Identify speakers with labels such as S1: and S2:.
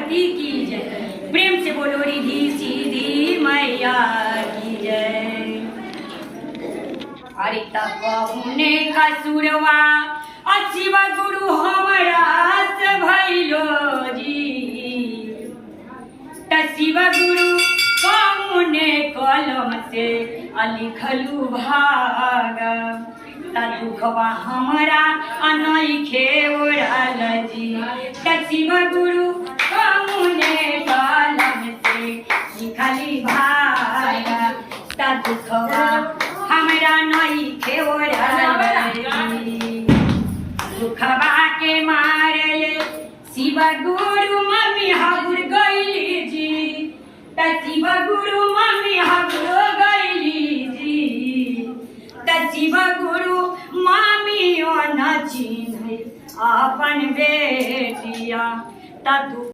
S1: सरस्वती की जय। प्रेम से बोलो रिधि सीधी मैया की जय। अरे तपने कसुरवा शिव गुरु हमरा से भइलो जी। शिव गुरु कौने कलम से लिखलू भाग। दुखवा हमरा अनइखे ओढ़ल जी। शिव गुरु कौने कलम से लिखली भाग। दुखवा हमरा नइखे ओढ़ल जी। दुखवा के मारले शिव गुरु मम्मी हबुर गइली जी। शिव गुरु मम्मी हबुर गइली जी। शिव गुरु मम्मी न चिन्ह अपन बेटिया।